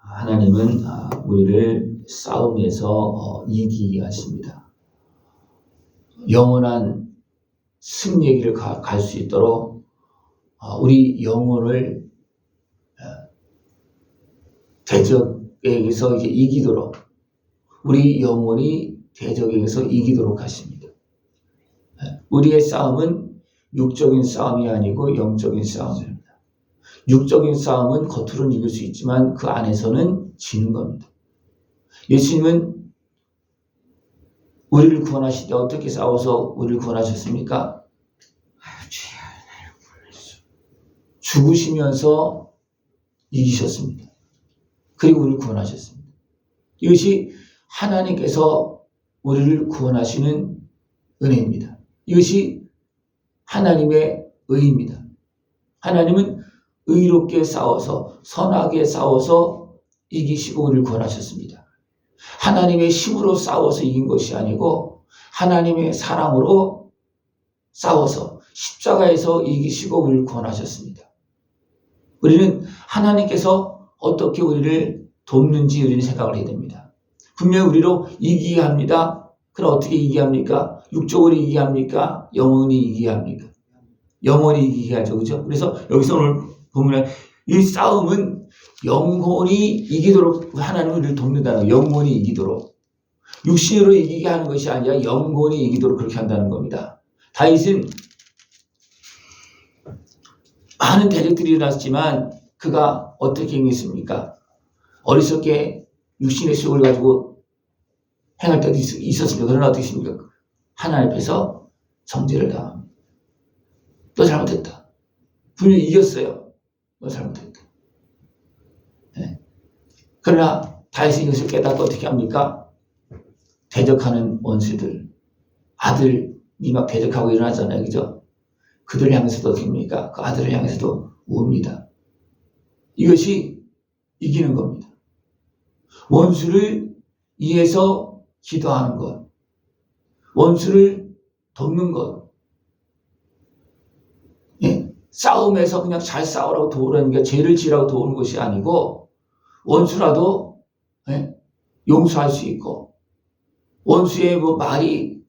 하나님은 우리를 싸움에서 이기게 하십니다. 영원한 승리의 길을 갈 수 있도록 우리 영혼을 대적에게서 이기도록, 우리 영혼이 대적에게서 이기도록 하십니다. 우리의 싸움은 육적인 싸움이 아니고 영적인 싸움입니다. 육적인 싸움은 겉으로는 이길 수 있지만 그 안에서는 지는 겁니다. 예수님은 우리를 구원하실 때 어떻게 싸워서 우리를 구원하셨습니까? 죽으시면서 이기셨습니다. 그리고 우리를 구원하셨습니다. 이것이 하나님께서 우리를 구원하시는 은혜입니다. 이것이 하나님의 의입니다. 하나님은 의롭게 싸워서, 선하게 싸워서 이기시고 우리를 구원하셨습니다. 하나님의 힘으로 싸워서 이긴 것이 아니고 하나님의 사랑으로 싸워서 십자가에서 이기시고 우리를 구원하셨습니다. 우리는 하나님께서 어떻게 우리를 돕는지 우리는 생각을 해야 됩니다. 분명히 우리로 이기게 합니다. 그럼 어떻게 이기게 합니까? 육적으로 이기게 합니까? 영원히 이기게 합니까? 영원히 이기게 하죠. 그죠? 그래서 여기서 오늘 보면 이 싸움은 영혼이 이기도록 하나님은 우리를 돕는다는 거예요. 영혼이 이기도록. 육신으로 이기게 하는 것이 아니라 영혼이 이기도록 그렇게 한다는 겁니다. 다윗은 많은 대적들이 일어났지만 그가 어떻게 행했습니까? 어리석게 육신의 수욕을 가지고 행할 때도 있었습니다. 그러나 어떻게 했습니까? 하나님 앞에서 정죄를 당합니다. 너 잘못했다. 분명히 이겼어요. 너 잘못했다. 네. 그러나 다윗은 이것을 깨닫고 어떻게 합니까? 대적하는 원수들, 아들이 막 대적하고 일어나잖아요. 그죠? 그들을 향해서도 어떻게 합니까? 그 아들을 향해서도 웁니다. 이것이 이기는 겁니다. 원수를 위해서 기도하는 것, 원수를 돕는 것, 싸움에서 그냥 잘 싸우라고 도우라는 게 죄를 지으라고 도우는 것이 아니고 원수라도 용서할 수 있고 원수의 뭐 말이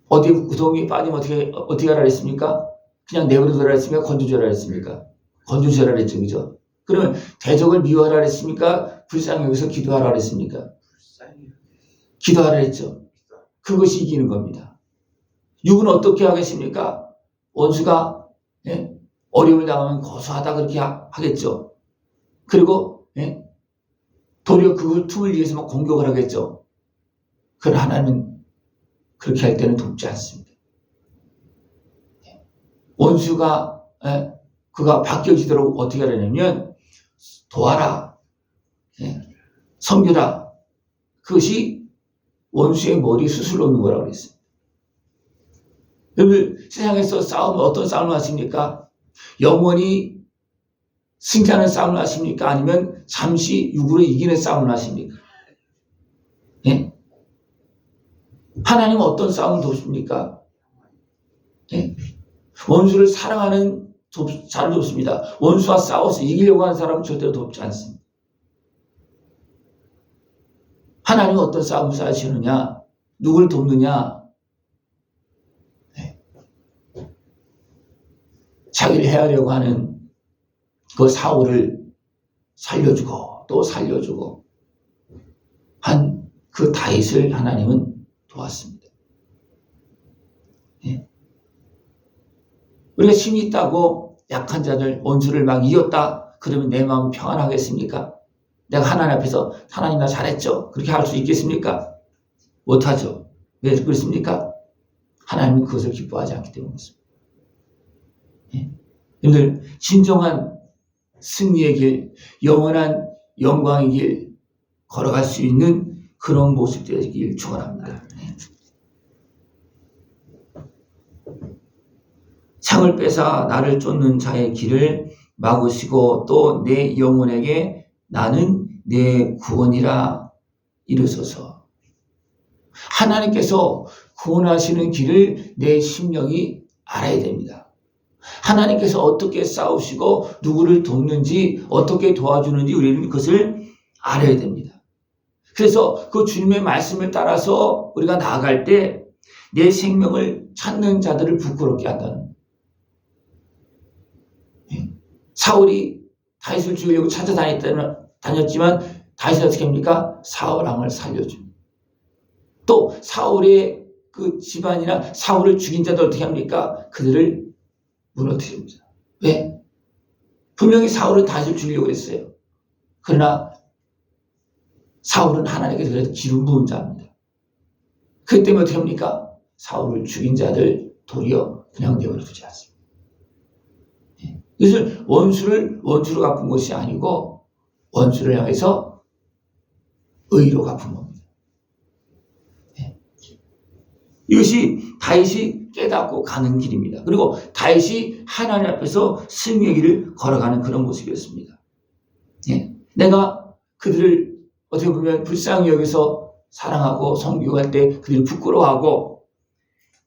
어디 구덩이에 빠지면 어떻게 하라 그랬습니까? 그냥 내버려두라 그랬습니까? 건져주라 그랬습니까? 건져주라 그랬죠. 그죠? 그러면 대적을 미워하라 그랬습니까? 불쌍히 여기서 기도하라 그랬습니까? 기도하라 그랬죠. 그것이 이기는 겁니다. 육은 어떻게 하겠습니까? 원수가 어려움을 당하면 고소하다 그렇게 하겠죠. 그리고 도리어 그 틈을 위해서 막 공격을 하겠죠. 그러나 하나님은 그렇게 할 때는 돕지 않습니다. 원수가 그가 바뀌어지도록 어떻게 하려면 도와라, 섬겨라. 그것이 원수의 머리에 수술 놓는 거라고 그랬어요. 여러분 세상에서 싸우면 어떤 싸움을 하십니까? 영원히 승리하는 싸움을 하십니까? 아니면 잠시 육으로 이기는 싸움을 하십니까? 하나님은 어떤 싸움을 돕습니까? 원수를 사랑하는 자를 돕습니다. 원수와 싸워서 이기려고 하는 사람은 절대로 돕지 않습니다. 하나님은 어떤 싸움을 하시느냐? 누굴 돕느냐? 자기를 해하려고 하는 그 사울을 살려주고 또 살려주고 한 그 다윗을 하나님은 도왔습니다. 우리가 힘이 있다고 약한 자들, 원수를 막 이겼다 그러면 내 마음 평안하겠습니까? 내가 하나님 앞에서 하나님 나 잘했죠? 그렇게 할 수 있겠습니까? 못하죠. 왜 그렇습니까? 하나님은 그것을 기뻐하지 않기 때문이었습니다. 여러분들 진정한 승리의 길, 영원한 영광의 길 걸어갈 수 있는 그런 모습 되길 축원합니다. 창을 빼사 나를 쫓는 자의 길을 막으시고 또 내 영혼에게 나는 내 구원이라 이르소서. 하나님께서 구원하시는 길을 내 심령이 알아야 됩니다. 하나님께서 어떻게 싸우시고 누구를 돕는지 어떻게 도와주는지 우리는 그것을 알아야 됩니다. 그래서 그 주님의 말씀을 따라서 우리가 나아갈 때 내 생명을 찾는 자들을 부끄럽게 한다는 거예요. 사울이 다윗을 죽이려고 찾아다녔지만 다윗이 어떻게 합니까? 사울 왕을 살려줍니다. 또 사울의 그 집안이나 사울을 죽인 자들 어떻게 합니까? 그들을 무너뜨립니다. 왜? 분명히 사울은 다윗을 죽이려고 했어요. 그러나 사울은 하나님께서 그래도 기름 부은 자입니다. 그 때문에 어떻게 합니까? 사울을 죽인 자들 도리어 그냥 내버려 두지 않습니다. 이것을 원수로 갚은 것이 아니고 원수를 향해서 의로 갚은 겁니다. 이것이 다윗이 깨닫고 가는 길입니다. 그리고 다윗이 하나님 앞에서 승리의 길을 걸어가는 그런 모습이었습니다. 내가 그들을 어떻게 보면 불쌍히 여기서 사랑하고 섬기할 때 그들을 부끄러워하고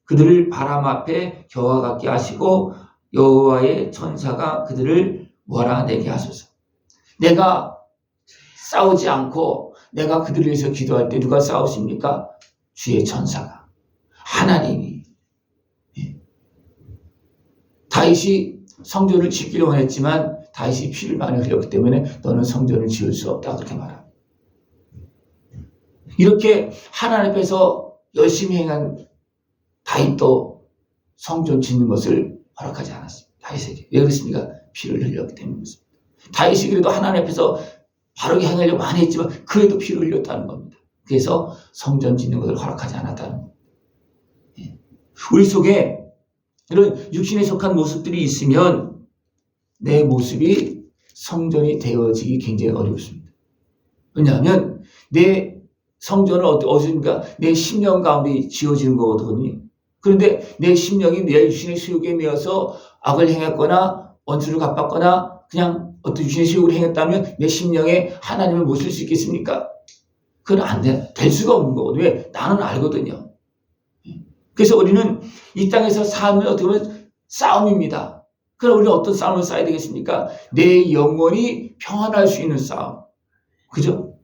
그들을 바람 앞에 겨와 같게 하시고 여호와의 천사가 그들을 몰아내게 하소서. 내가 싸우지 않고 내가 그들을 위해서 기도할 때 누가 싸우십니까? 주의 천사가, 하나님이. 다윗이 성전을 짓기를 원했지만 다윗이 피를 많이 흘렸기 때문에 너는 성전을 지을 수 없다 그렇게 말합니다. 이렇게 하나님 앞에서 열심히 행한 다윗도 성전 짓는 것을 허락하지 않았습니다. 다윗에게. 왜 그렇습니까? 피를 흘렸기 때문입니다. 다윗이 그래도 하나님 앞에서 바르게 행하려고 많이 했지만 그래도 피를 흘렸다는 겁니다. 그래서 성전 짓는 것을 허락하지 않았다는 겁니다. 우리 속에 이런 육신에 속한 모습들이 있으면 내 모습이 성전이 되어지기 굉장히 어렵습니다. 왜냐하면 내 성전은 어디입니까? 내 심령 가운데 지어지는 거거든요. 그런데 내 심령이 내 육신의 수욕에 매여서 악을 행했거나 원수를 갚았거나 그냥 어떤 육신의 수욕을 행했다면 내 심령에 하나님을 못 쓸 수 있겠습니까? 그건 안 돼. 될 수가 없는 거거든요. 왜? 나는 알거든요. 그래서 우리는 이 땅에서 삶을 어떻게 보면 싸움입니다. 그럼 우리는 어떤 싸움을 싸야 되겠습니까? 내 영혼이 평안할 수 있는 싸움. 그죠?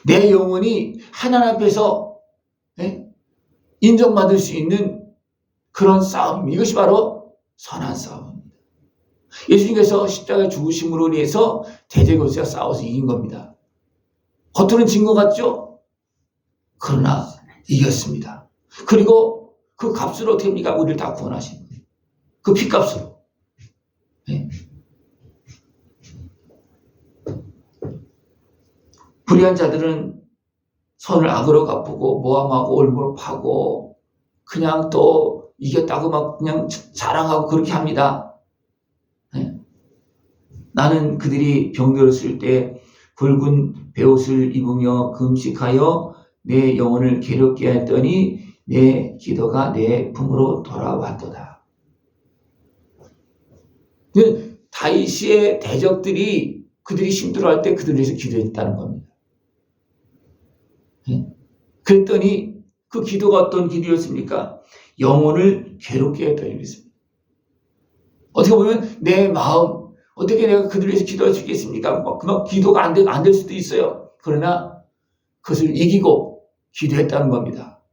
내 영혼이 하나님 앞에서 인정받을 수 있는 그런 싸움. 이것이 바로 선한 싸움입니다. 예수님께서 십자가에 죽으심으로 인해서 대제거세와 싸워서 이긴 겁니다. 겉으로는 진 것 같죠? 그러나 이겼습니다. 그리고 그 값으로 어떻게 합니까? 우리를 다 구원하신 거예요. 그 피값으로. 불의한 자들은 선을 악으로 갚고 모함하고 올무로 파고 그냥 또 이겼다고 막 그냥 자랑하고 그렇게 합니다. 나는 그들이 병들었을 때 붉은 베옷을 입으며 금식하여 내 영혼을 괴롭게 했더니 내 기도가 내 품으로 돌아왔도다. 다윗의 대적들이 그들이 힘들어할 때 그들을 위해서 기도했다는 겁니다. 그랬더니 그 기도가 어떤 기도였습니까? 영혼을 괴롭게 했다는 얘기입니다. 어떻게 보면 내 마음, 어떻게 내가 그들을 위해서 기도할 수 있겠습니까? 그만 기도가 안 될 수도 있어요. 그러나 그것을 이기고 기도했다는 겁니다.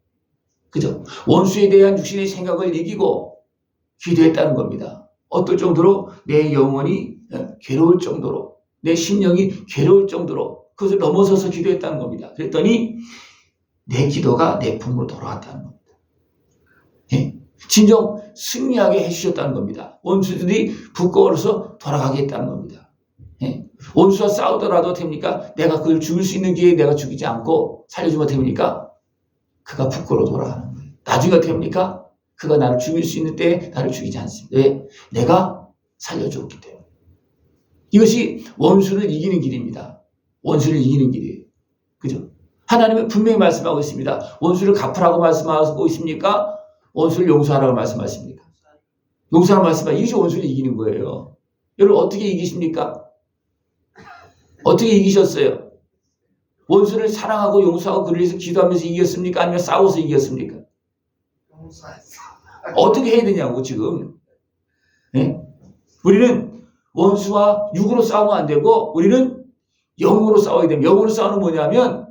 그죠? 원수에 대한 육신의 생각을 이기고 기도했다는 겁니다. 어떨 정도로 내 영혼이 괴로울 정도로, 내 심령이 괴로울 정도로 그것을 넘어서서 기도했다는 겁니다. 그랬더니 내 기도가 내 품으로 돌아왔다는 겁니다. 진정 승리하게 해주셨다는 겁니다. 원수들이 부끄러워서 돌아가게 했다는 겁니다. 원수와 싸우더라도 됩니까? 내가 그걸 죽일 수 있는 기회에 내가 죽이지 않고 살려주면 됩니까? 그가 부끄러워 돌아가는 거예요. 나중에 어떻게 합니까? 그가 나를 죽일 수 있는 때에 나를 죽이지 않습니다. 왜? 내가 살려줬기 때문에. 이것이 원수를 이기는 길입니다. 원수를 이기는 길이에요. 그죠? 하나님은 분명히 말씀하고 있습니다. 원수를 갚으라고 말씀하고 있습니까? 원수를 용서하라고 말씀하십니까? 용서하라고 말씀하십니까? 이것이 원수를 이기는 거예요. 여러분 어떻게 이기십니까? 어떻게 이기셨어요? 원수를 사랑하고 용서하고 그를 위해서 기도하면서 이겼습니까? 아니면 싸워서 이겼습니까? 어떻게 해야 되냐고 지금. 우리는 원수와 육으로 싸우면 안 되고 우리는 영으로 싸워야 됩니다. 영으로 싸우는 뭐냐면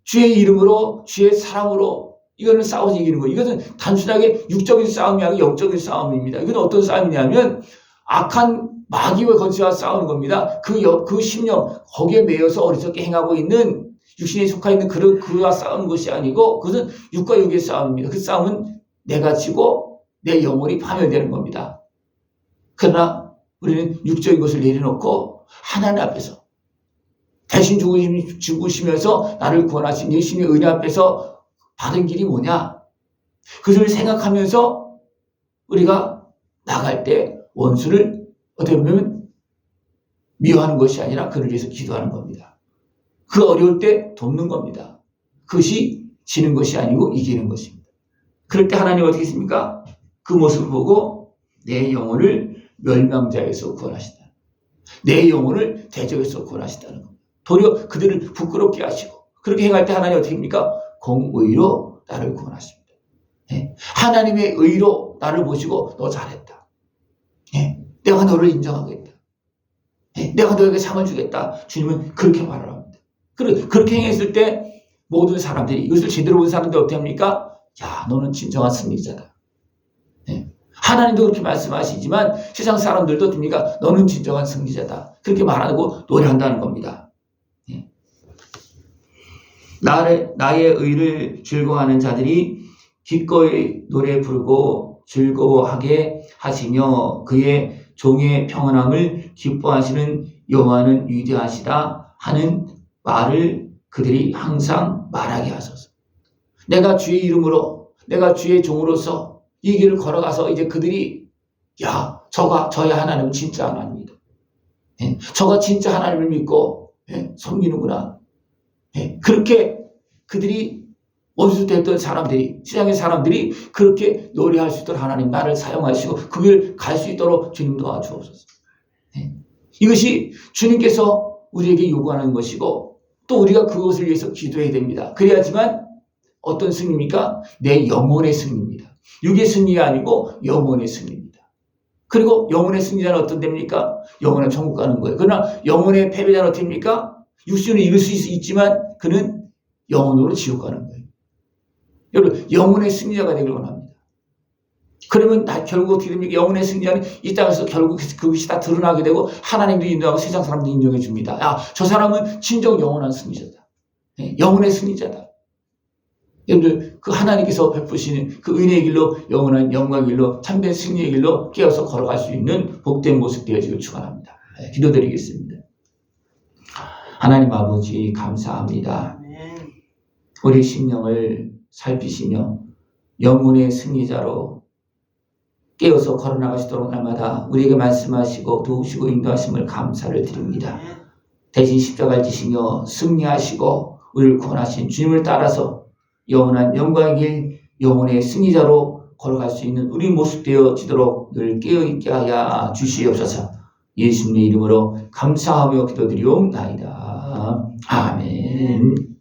주의 이름으로 주의 사랑으로 이거는 싸워서 이기는 거예요. 이것은 단순하게 육적인 싸움이 아니라 영적인 싸움입니다. 이건 어떤 싸움이냐면 악한 마귀와 건세와 싸우는 겁니다. 그 심령 거기에 매여서 어리석게 행하고 있는 육신에 속하 있는 그와 싸우는 것이 아니고 그것은 육과 육의 싸움입니다. 그 싸움은 내가 지고 내 영혼이 파멸되는 겁니다. 그러나 우리는 육적인 것을 내려놓고 하나님 앞에서 대신 죽으시면서 나를 구원하신 예수님의 은혜 앞에서 받은 길이 뭐냐? 그것을 생각하면서 우리가 나갈 때 원수를 어떻게 보면 미워하는 것이 아니라 그를 위해서 기도하는 겁니다. 그 어려울 때 돕는 겁니다. 그것이 지는 것이 아니고 이기는 것입니다. 그럴 때 하나님 어떻게 했습니까? 그 모습을 보고 내 영혼을 멸망자에서 구원하신다. 내 영혼을 대적에서 구원하신다는 겁니다. 도리어 그들을 부끄럽게 하시고 그렇게 행할 때 하나님 어떻게 합니까? 공의로 나를 구원하십니다. 네. 하나님의 의로 나를 보시고 너 잘했다. 네. 내가 너를 인정하겠다. 네. 내가 너에게 상을 주겠다. 주님은 그렇게 말을 합니다. 그렇게 행했을 때 모든 사람들이 이것을 제대로 본 사람들이 어떻게 합니까? 야, 너는 진정한 승리자다. 네. 하나님도 그렇게 말씀하시지만 세상 사람들도 됩니까? 너는 진정한 승리자다. 그렇게 말하고 노래한다는 겁니다. 나의 의를 즐거워하는 자들이 기꺼이 노래 부르고 즐거워하게 하시며 그의 종의 평안함을 기뻐하시는 여호와는 위대하시다 하는 말을 그들이 항상 말하게 하소서. 내가 주의 이름으로 내가 주의 종으로서 이 길을 걸어가서 이제 그들이 야 저의 하나님은 진짜 하나님이다. 저가 진짜 하나님을 믿고 섬기는구나. 그렇게 그들이 원수 됐던 사람들이 세상의 사람들이 그렇게 노래할 수 있도록 하나님 나를 사용하시고 그 길 갈 수 있도록 주님 도와주옵소서. 이것이 주님께서 우리에게 요구하는 것이고 또 우리가 그것을 위해서 기도해야 됩니다. 그래야지만 어떤 승리입니까? 내 영혼의 승리입니다. 육의 승리가 아니고 영혼의 승리입니다. 그리고 영혼의 승리자는 어떤 됩니까? 영혼은 천국 가는 거예요. 그러나 영혼의 패배자는 어떻게 됩니까? 육신을 이길 수 있지만 그는 영혼으로 지옥 가는 거예요. 여러분 영혼의 승리자가 되길 원합니다. 그러면 결국 어떻게 됩니까? 영혼의 승리자는 이 땅에서 결국 그것이 다 드러나게 되고 하나님도 인정하고 세상 사람도 인정해 줍니다. 야, 저 사람은 진정 영원한 승리자다. 영혼의 승리자다. 여러분들 그 하나님께서 베푸시는 그 은혜의 길로 영원한 영광의 길로 참된 승리의 길로 깨어서 걸어갈 수 있는 복된 모습 되어지길 축원합니다. 기도드리겠습니다. 하나님 아버지 감사합니다. 우리 심령을 살피시며 영혼의 승리자로 깨어서 걸어나갈 수 있도록 날마다 우리에게 말씀하시고 도우시고 인도하심을 감사를 드립니다. 대신 십자가를 지시며 승리하시고 우리를 구원하신 주님을 따라서 영원한 영광의 길 영혼의 승리자로 걸어갈 수 있는 우리 모습 되어지도록 늘 깨어있게 하여 주시옵소서. 예수님의 이름으로 감사하며 기도드리옵나이다. 아멘.